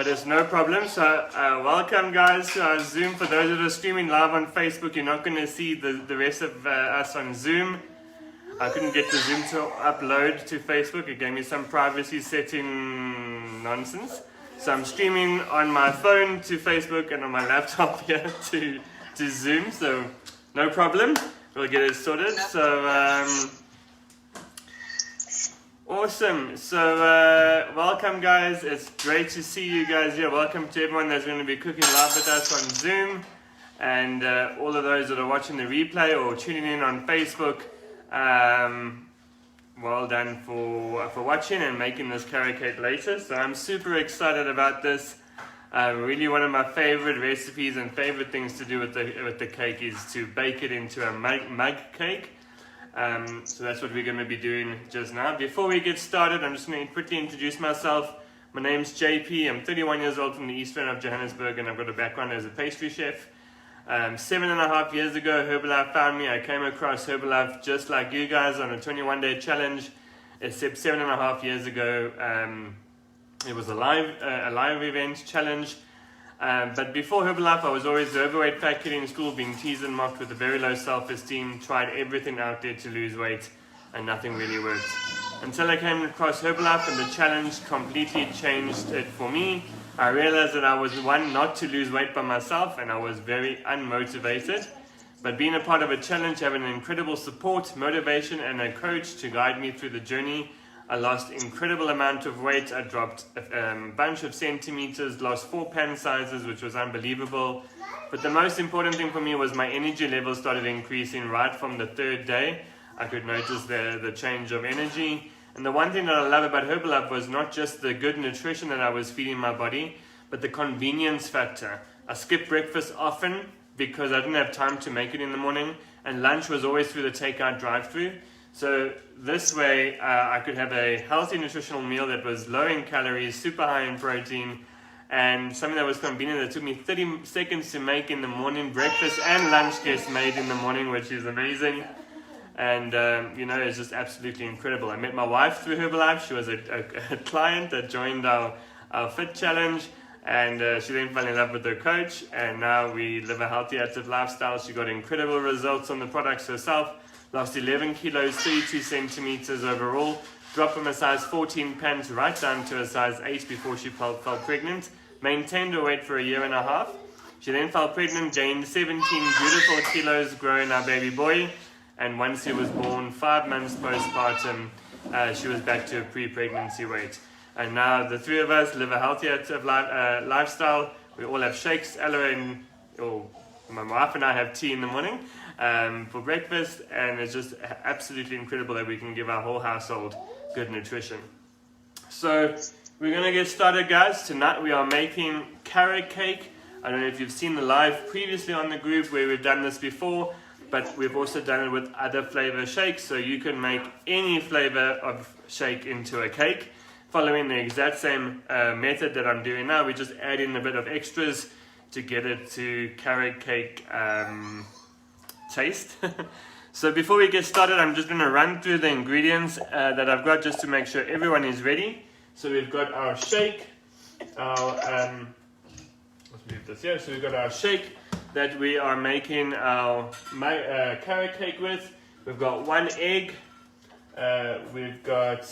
but it's no problem. So welcome guys to our Zoom. For those that are streaming live on Facebook, you're not going to see the rest of us on Zoom. I couldn't get the Zoom to upload to Facebook. It gave me some privacy setting nonsense. So I'm streaming on my phone to Facebook and on my laptop here to Zoom. So no problem. We'll get it sorted. So awesome. So welcome guys. It's great to see you guys here. Welcome to everyone that's going to be cooking live with us on Zoom. And all of those that are watching the replay or tuning in on Facebook. Well done for watching and making this carrot cake later. So I'm super excited about this. Really one of my favorite recipes and favorite things to do with the cake is to bake it into a mug cake. So that's what we're going to be doing just now. Before we get started, I'm just going to quickly introduce myself. My name's JP. I'm 31 years old from the east end of Johannesburg, and I've got a background as a pastry chef. 7.5 years ago, Herbalife found me. I came across Herbalife just like you guys on a 21-day challenge. Except 7.5 years ago, it was a live event challenge. But before Herbalife, I was always the overweight fat kid in school, being teased and mocked with a very low self-esteem. Tried everything out there to lose weight, and nothing really worked. Until I came across Herbalife, and the challenge completely changed it for me. I realized that I was one, not to lose weight by myself, and I was very unmotivated. But being a part of a challenge, having an incredible support, motivation, and a coach to guide me through the journey, I lost incredible amount of weight. I dropped a bunch of centimeters, lost 4 pan sizes, which was unbelievable. But the most important thing for me was my energy level started increasing right from the 3rd day. I could notice the change of energy. And the one thing that I love about Herbalife was not just the good nutrition that I was feeding my body, but the convenience factor. I skipped breakfast often because I didn't have time to make it in the morning, and lunch was always through the takeout drive-thru. So this way I could have a healthy nutritional meal that was low in calories, super high in protein, and something that was convenient that took me 30 seconds to make in the morning. Breakfast and lunch gets made in the morning, which is amazing. And, you know, it's just absolutely incredible. I met my wife through Herbalife. She was a client that joined our Fit Challenge. And she then fell in love with her coach. And now we live a healthy, active lifestyle. She got incredible results on the products herself. Lost 11 kilos, 32 centimeters overall. Dropped from a size 14 pants right down to a size 8 before she fell pregnant. Maintained her weight for a year and a half. She then fell pregnant, gained 17 beautiful kilos, growing our baby boy. And once he was born, 5 months postpartum, she was back to a pre-pregnancy weight. And now the three of us live a healthy, active lifestyle. We all have shakes, aloe, my wife and I have tea in the morning for breakfast. And it's just absolutely incredible that we can give our whole household good nutrition. So we're going to get started, guys. Tonight we are making carrot cake. I don't know if you've seen the live previously on the group where we've done this before. But we've also done it with other flavor shakes, so you can make any flavor of shake into a cake. Following the exact same method that I'm doing now, we just add in a bit of extras to get it to carrot cake taste. So before we get started, I'm just going to run through the ingredients that I've got just to make sure everyone is ready. So we've got our shake, let's move this here. So we've got our shake that we are making our carrot cake with. We've got 1 egg. We've got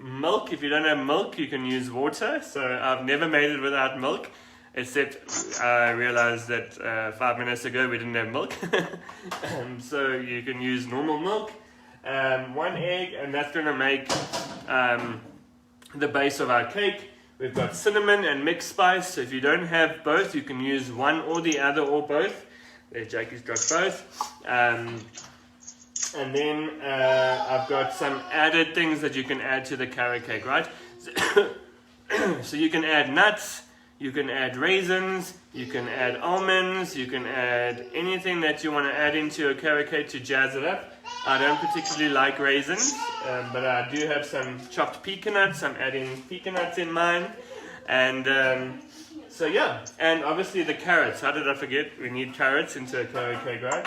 milk. If you don't have milk, you can use water. So I've never made it without milk, except I realized that 5 minutes ago we didn't have milk. So you can use normal milk. 1 egg, and that's going to make the base of our cake. We've got cinnamon and mixed spice, so if you don't have both, you can use one or the other or both. There, Jackie's got both. And then I've got some added things that you can add to the carrot cake, right? So you can add nuts, you can add raisins, you can add almonds, you can add anything that you want to add into a carrot cake to jazz it up. I don't particularly like raisins, but I do have some chopped peanuts. I'm adding peanuts in mine. And so yeah, and obviously the carrots. How did I forget? We need carrots into a carrot cake, right?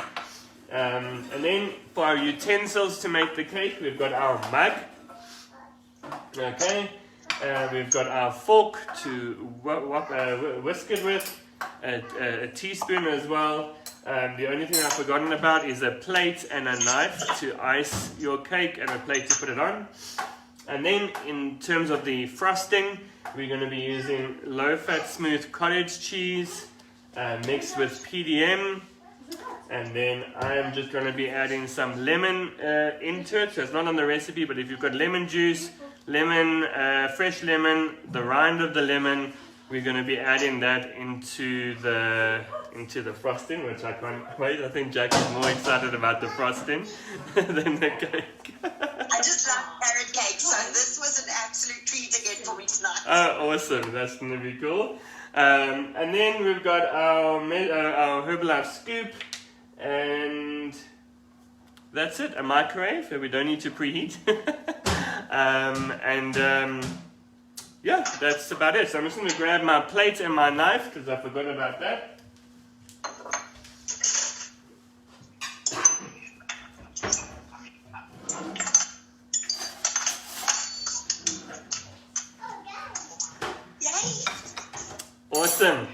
And then for our utensils to make the cake, we've got our mug. Okay. We've got our fork to whisk it with, a teaspoon as well. The only thing I've forgotten about is a plate and a knife to ice your cake and a plate to put it on. And then in terms of the frosting, we're going to be using low-fat smooth cottage cheese mixed with PDM. And then I'm just going to be adding some lemon into it. So it's not on the recipe, but if you've got lemon juice, fresh lemon, the rind of the lemon, we're going to be adding that into the frosting, which I can't wait. I think Jack is more excited about the frosting than the cake. I just love carrot cake, so this was an absolute treat again for me tonight. Oh, awesome. That's going to be cool. And then we've got our Herbalife scoop, and that's it. A microwave, so we don't need to preheat. Yeah, that's about it. So I'm just going to grab my plate and my knife because I forgot about that. Yay! Awesome.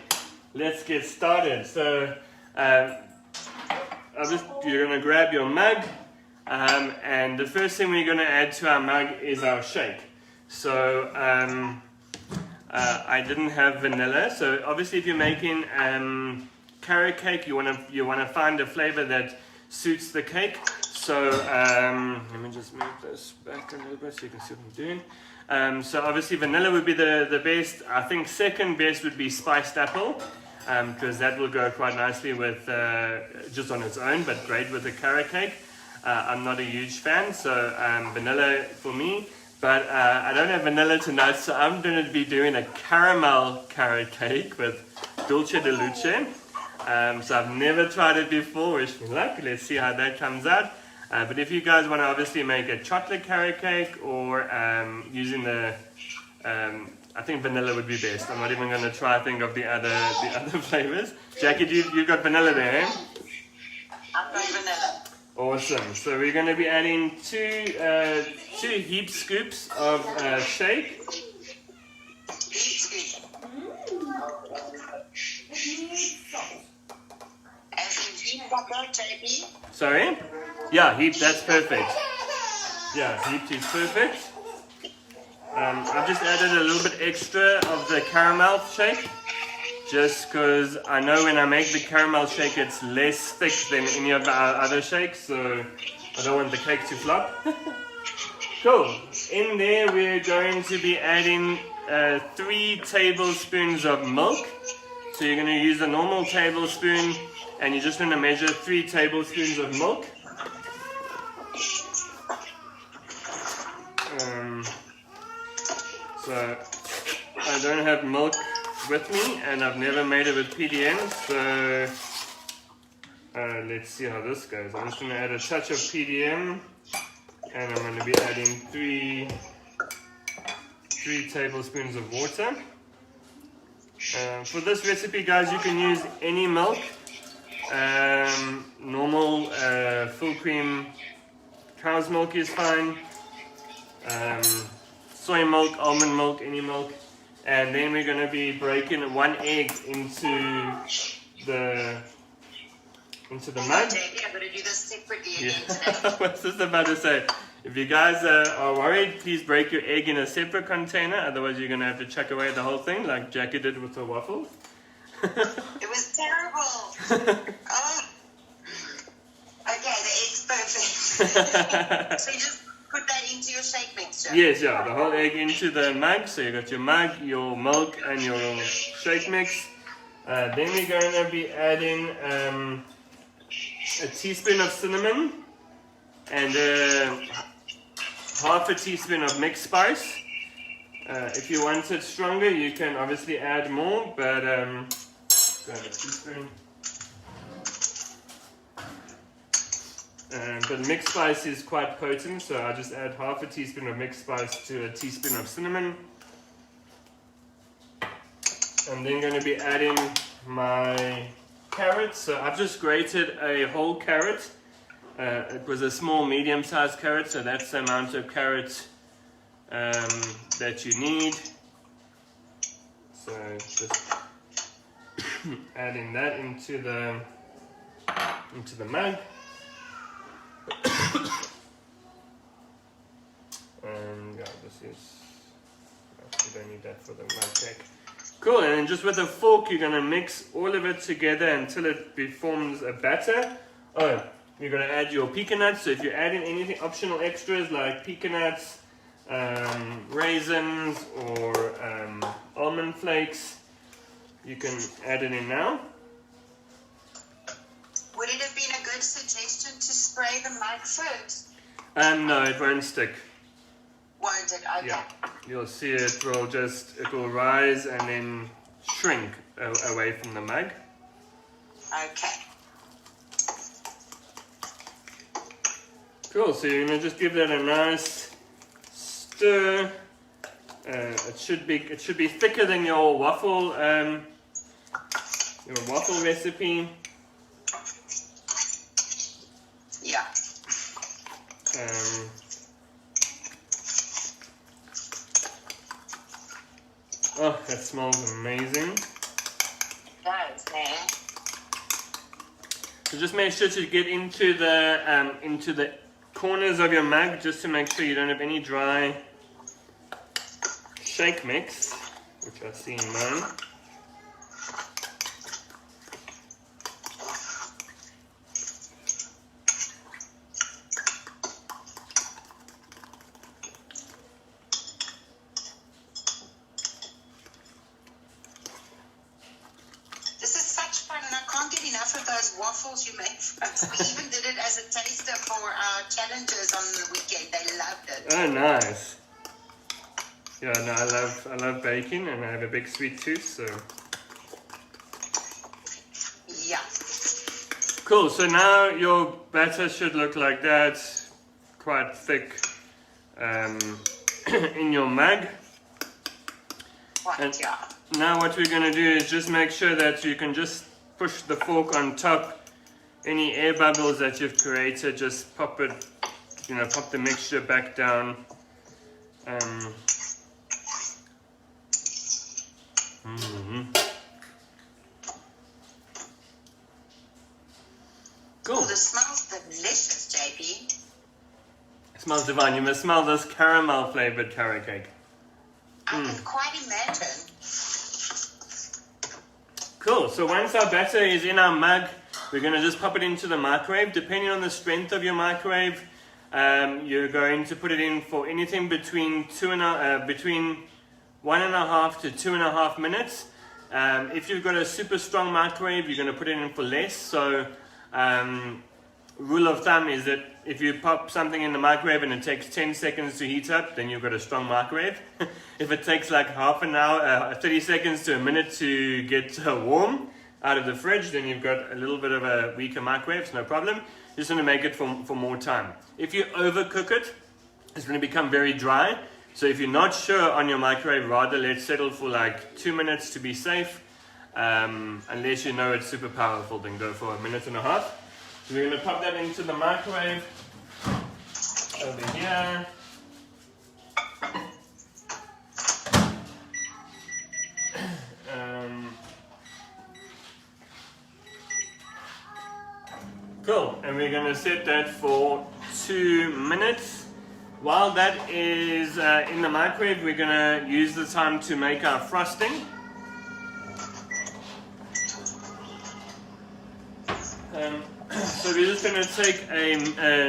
Let's get started. So you're going to grab your mug, and the first thing we're going to add to our mug is our shake. So I didn't have vanilla. So obviously, if you're making carrot cake, you want to find a flavor that suits the cake. So let me just move this back a little bit so you can see what I'm doing. So obviously, vanilla would be the best. I think second best would be spiced apple, because that will go quite nicely with just on its own, but great with a carrot cake. I'm not a huge fan, so vanilla for me. But I don't have vanilla tonight, so I'm going to be doing a caramel carrot cake with dulce de leche. So I've never tried it before. Wish me luck. Let's see how that comes out. But if you guys want to obviously make a chocolate carrot cake or using the, I think vanilla would be best. I'm not even going to try think of the other flavors. Jackie, you've got vanilla there, eh? I've got vanilla. Awesome. So we're going to be adding two heap scoops of shake. Sorry? Yeah, heaped, that's perfect. Yeah, heaped is perfect. I've just added a little bit extra of the caramel shake, just because I know when I make the caramel shake it's less thick than any of our other shakes, so I don't want the cake to flop. Cool. In there we're going to be adding 3 tablespoons of milk. So you're going to use a normal tablespoon and you're just going to measure 3 tablespoons of milk. So I don't have milk with me and I've never made it with PDM, so let's see how this goes. I'm just going to add a touch of PDM and I'm going to be adding 3 tablespoons of water. For this recipe, guys, you can use any milk, normal full cream cow's milk is fine, soy milk, almond milk, any milk. And then we're going to be breaking 1 egg into the mug. I'm going to do this separately. Yeah. I was just about to say, if you guys are worried, please break your egg in a separate container. Otherwise, you're going to have to chuck away the whole thing like Jackie did with her waffles. It was terrible. Oh. Okay, the egg's perfect. So you just put that into your shake mixture? Yes, yeah, the whole egg into the mug. So you got your mug, your milk, and your shake mix. Then we're going to be adding a teaspoon of cinnamon and half a teaspoon of mixed spice. If you want it stronger, you can obviously add more, but grab a teaspoon. But mixed spice is quite potent, so I just add half a teaspoon of mixed spice to a teaspoon of cinnamon. I'm then going to be adding my carrots. So I've just grated a whole carrot. It was a small, medium-sized carrot, so that's the amount of carrot that you need. So just adding that into the mug. And yeah, this is, we don't need that for the mug cake. Cool, and then just with a fork you're going to mix all of it together until it forms a batter. Oh, you're going to add your pecan nuts. So if you're adding anything optional extras like pecan nuts, raisins, or almond flakes, you can add it in now. Would it have been a good suggestion to spray the mug first? No, it won't stick. Won't it? Okay. Yeah, you'll see it will rise and then shrink away from the mug. Okay. Cool, so you're going to just give that a nice stir. It should be thicker than your waffle recipe. Yeah. Oh, that smells amazing. Does, man. So just make sure to get into the corners of your mug, just to make sure you don't have any dry shake mix, which I see in mine. Waffles you make for us. We even did it as a taster for our challenges on the weekend. They loved it. Oh, nice. Yeah, no, I love baking, and I have a big sweet tooth, so. Yeah. Cool. So now your batter should look like that, quite thick, in your mug. And yeah. now what we're going to do is just make sure that you can just push the fork on top. Any air bubbles that you've created, just pop it, pop the mixture back down. Cool. Oh, this smells delicious, JP. It smells divine. You must smell this caramel flavored carrot cake. I can quite imagine. Cool. So once our batter is in our mug, we're going to just pop it into the microwave. Depending on the strength of your microwave, you're going to put it in for anything between 1.5 to 2.5 minutes. If you've got a super strong microwave, you're going to put it in for less. So rule of thumb is that if you pop something in the microwave and it takes 10 seconds to heat up, then you've got a strong microwave. If it takes like half an hour, 30 seconds to a minute to get warm out of the fridge, then you've got a little bit of a weaker microwave, so no problem. You just want to make it for more time. If you overcook it, it's going to become very dry. So if you're not sure on your microwave, rather let's settle for like 2 minutes to be safe. Unless you know it's super powerful, then go for 1.5 minutes. So we're going to pop that into the microwave over here. Cool, and we're going to set that for 2 minutes. While that is in the microwave, we're going to use the time to make our frosting. So we're just going to take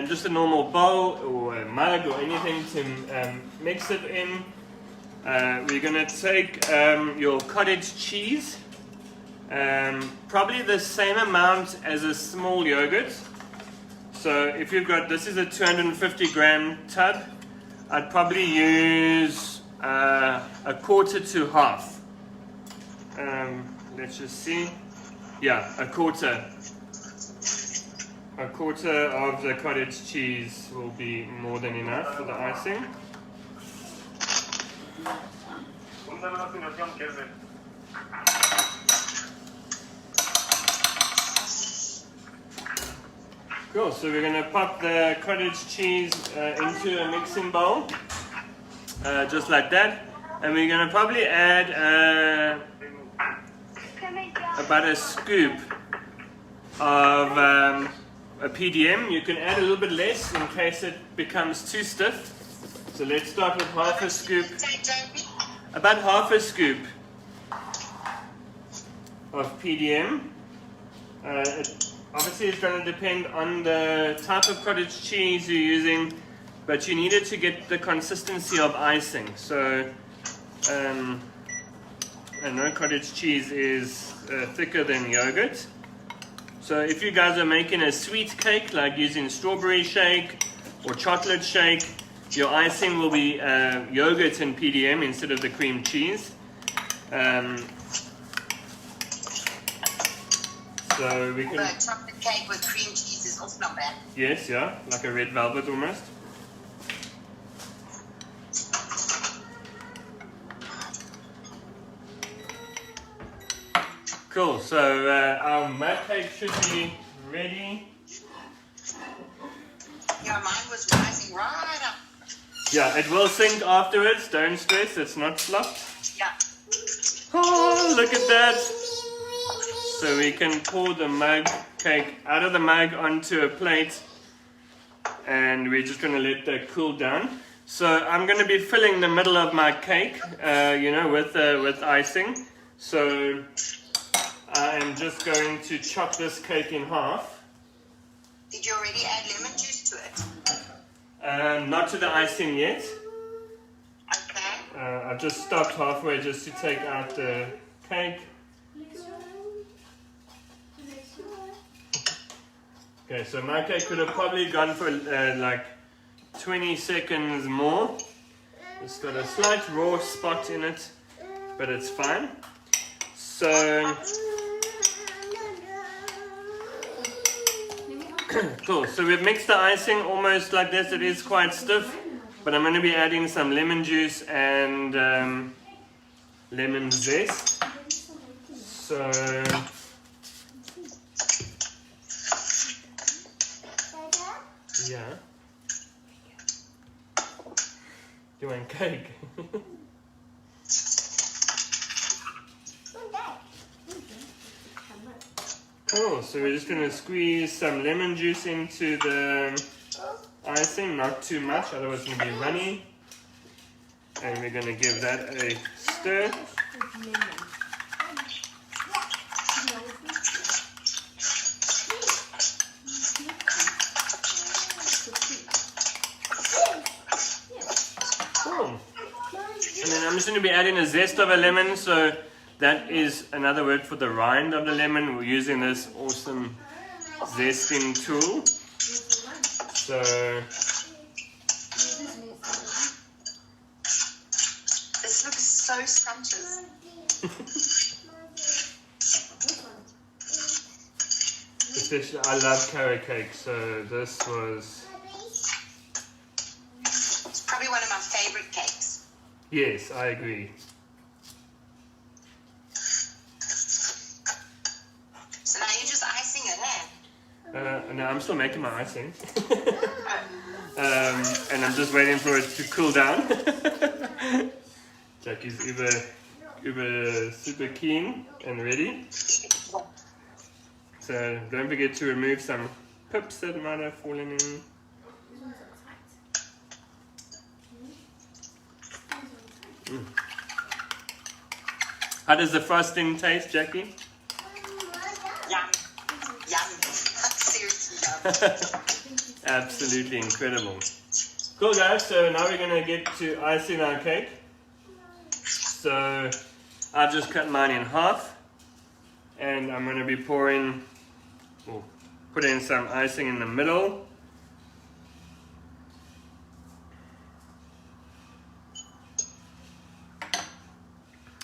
just a normal bowl or a mug or anything to mix it in. We're going to take your cottage cheese, probably the same amount as a small yogurt. So if you've got, this is a 250 gram tub, I'd probably use a quarter to half. Let's just see. Yeah, a quarter. A quarter of the cottage cheese will be more than enough for the icing. Cool, so we're going to pop the cottage cheese into a mixing bowl. just like that. And we're going to probably add about a scoop of a PDM. You can add a little bit less in case it becomes too stiff. So let's start with half a scoop. About half a scoop of PDM. Obviously it's going to depend on the type of cottage cheese you're using, but you need it to get the consistency of icing. So I know cottage cheese is thicker than yogurt. So if you guys are making a sweet cake, like using strawberry shake or chocolate shake, your icing will be yogurt and PDM instead of the cream cheese. So we can. But chocolate cake with cream cheese is also not bad. Yes, yeah, like a red velvet almost. Cool. So our mud cake should be ready. Yeah, mine was rising right up. Yeah, it will sink afterwards. Don't stress. It's not slopped. Yeah. Oh, look at that. So we can pour the mug cake out of the mug onto a plate, and we're just going to let that cool down. So I'm going to be filling the middle of my cake, with icing. So I am just going to chop this cake in half. Did you already add lemon juice to it? Not to the icing yet. Okay. I've just stopped halfway just to take out the cake. Okay, so my cake could have probably gone for like 20 seconds more. It's got a slight raw spot in it, but it's fine. So, cool. So we've mixed the icing almost like this. It is quite stiff, but I'm going to be adding some lemon juice and lemon zest. So. Yeah. You want cake? Cool, so we're just going to squeeze some lemon juice into the icing, not too much, otherwise it's going to be runny. And we're going to give that a stir. And then I'm just going to be adding a zest of a lemon, so that is another word for the rind of the lemon. We're using this awesome zesting tool. So this looks so scrumptious. Especially, I love carrot cake, so this was... It's probably one of my favorite cakes. Yes, I agree. So now you're just icing it, eh? No, I'm still making my icing. And I'm just waiting for it to cool down. Jackie's uber super keen and ready. So don't forget to remove some pips that might have fallen in. How does the frosting taste, Jackie? Yum. Yum. Seriously yum. Absolutely incredible. Cool guys, so now we're going to get to icing our cake. So I've just cut mine in half, and I'm going to be putting some icing in the middle.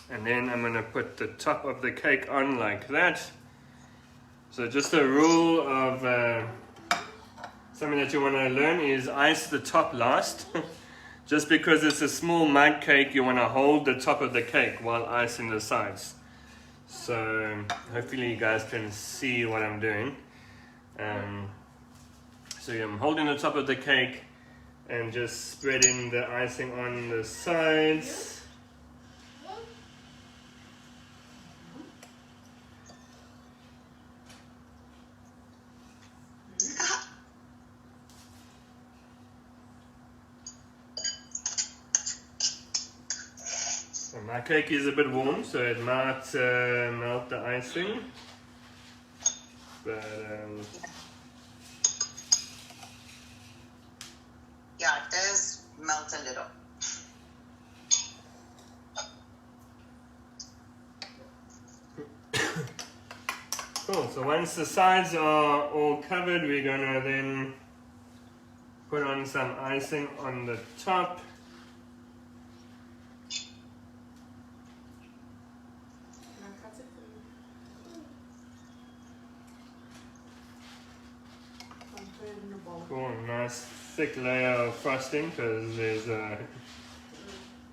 And then I'm going to put the top of the cake on like that. So just a rule of something that you want to learn is ice the top last. Just because it's a small mug cake, you want to hold the top of the cake while icing the sides. So hopefully you guys can see what I'm doing. So I'm holding the top of the cake, and just spreading the icing on the sides. So my cake is a bit warm, so it might melt the icing, but yeah, it does melt a little. cool. So once the sides are all covered, we're gonna then put on some icing on the top. Cool, nice thick layer of frosting because there's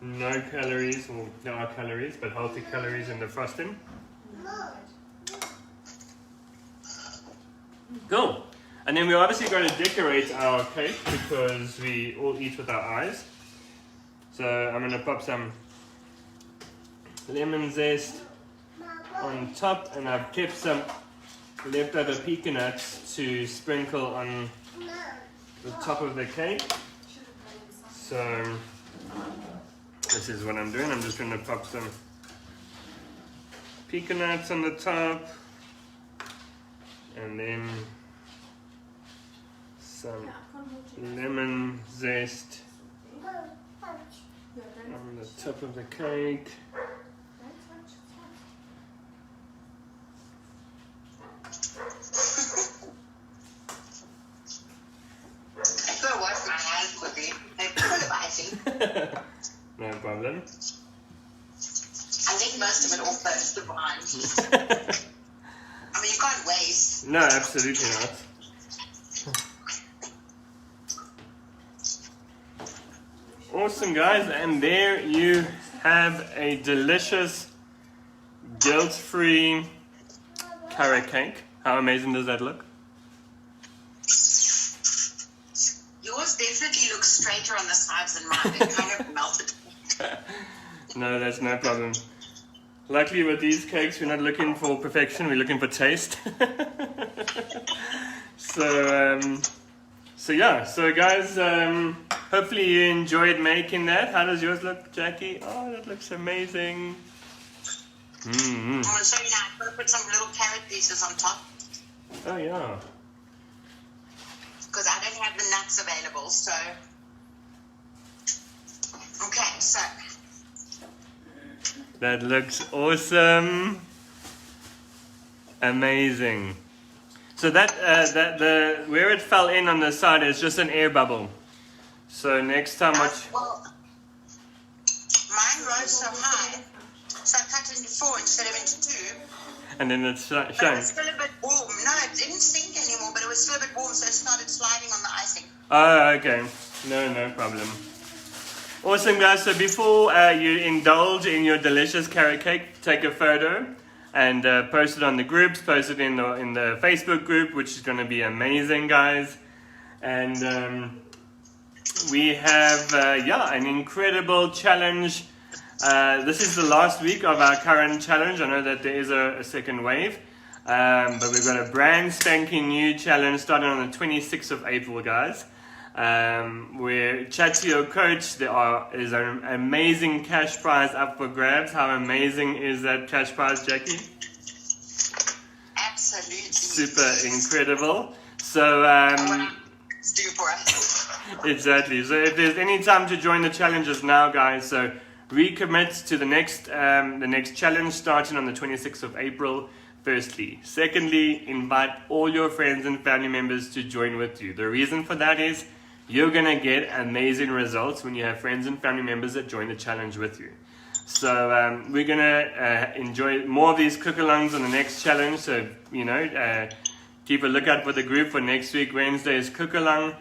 no calories, well there are calories, but healthy calories in the frosting. Cool. And then we're obviously going to decorate our cake because we all eat with our eyes. So I'm going to pop some lemon zest on top, and I've kept some leftover pecan nuts to sprinkle on the top of the cake. So this is what I'm doing. I'm just going to pop some pecan nuts on the top, and then some lemon zest on the top of the cake. No problem. I think most of it also is divine. I mean, you can't waste. No, absolutely not. Awesome, guys, and there you have a delicious, guilt-free carrot cake. How amazing does that look? Yours definitely looks straighter on the sides than mine. It kind of melted. No, that's no problem. Luckily with these cakes, we're not looking for perfection, we're looking for taste. So yeah, so guys, hopefully you enjoyed making that. How does yours look, Jackie? Oh, that looks amazing. I'm going to show you now. I'm going to put some little carrot pieces on top. Oh yeah. Because I don't have the nuts available, so. Okay, so. That looks awesome. Amazing. So that where it fell in on the side is just an air bubble. So next time well, mine rose so high, so I cut it into 4 instead of into 2. And then it's shown. But it was still a bit warm. No, it didn't sink anymore, but it was still a bit warm, so it started sliding on the icing. Oh, okay. No problem. Awesome, guys. So before you indulge in your delicious carrot cake, take a photo and post it on the groups. Post it in the Facebook group, which is going to be amazing, guys. And we have an incredible challenge. This is the last week of our current challenge. I know that there is a second wave, but we've got a brand spanking new challenge starting on the 26th of April, guys. Where chat to your coach. There is an amazing cash prize up for grabs. How amazing is that cash prize, Jackie? Absolutely. Super incredible. So It's due for us. Exactly. So if there's any time to join the challenges now, guys, so recommit to the next challenge starting on the 26th of April. Firstly. Secondly, invite all your friends and family members to join with you. The reason for that is you're going to get amazing results when you have friends and family members that join the challenge with you. So we're going to enjoy more of these cook-alongs on the next challenge. So, keep a lookout for the group for next week. Wednesday is cook-along,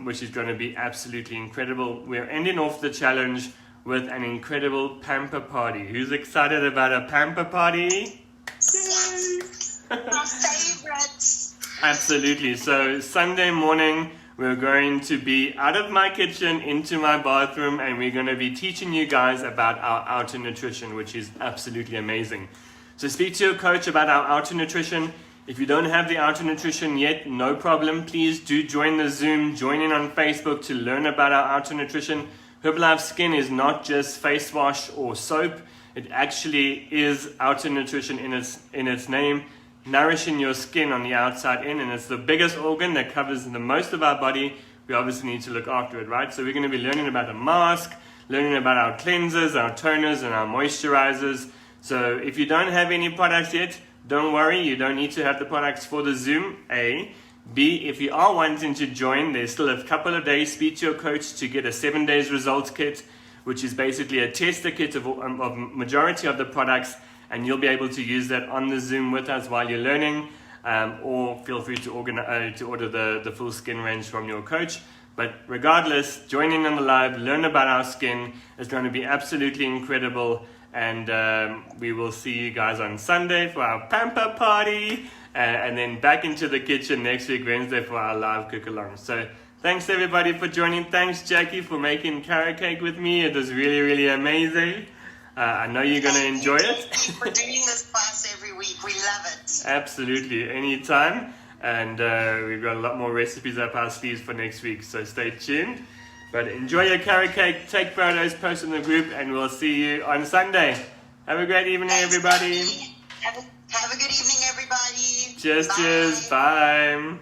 which is going to be absolutely incredible. We're ending off the challenge with an incredible pamper party. Who's excited about a pamper party? Yes. Our favorites. Absolutely. So Sunday morning, we're going to be out of my kitchen into my bathroom, and we're going to be teaching you guys about our outer nutrition, which is absolutely amazing. So speak to your coach about our outer nutrition. If you don't have the outer nutrition yet, no problem. Please do join the Zoom, join in on Facebook to learn about our outer nutrition. Herbalife Skin is not just face wash or soap. It actually is outer nutrition in its name, nourishing your skin on the outside in, and it's the biggest organ that covers the most of our body. We obviously need to look after it, right? So we're going to be learning about a mask, learning about our cleansers, our toners, and our moisturizers. So if you don't have any products yet, don't worry, you don't need to have the products for the Zoom, A. B, if you are wanting to join, there's still a couple of days. Speak to your coach to get a 7 days results kit, which is basically a tester kit of majority of the products, and you'll be able to use that on the Zoom with us while you're learning, or feel free to order the full skin range from your coach. But regardless, join in on the live, learn about our skin. It's going to be absolutely incredible, and we will see you guys on Sunday for our pamper party, and then back into the kitchen next week, Wednesday, for our live cook-along. So thanks everybody for joining. Thanks Jackie for making carrot cake with me. It was really, really amazing. I know you're going to enjoy it. Thank you for doing this class every week. We love it. Absolutely, anytime. And we've got a lot more recipes up our sleeves for next week, so stay tuned. But enjoy your carrot cake, take photos, post in the group, and we'll see you on Sunday. Have a great evening, everybody. Have a good evening, everybody. Cheers, Bye. cheers, bye.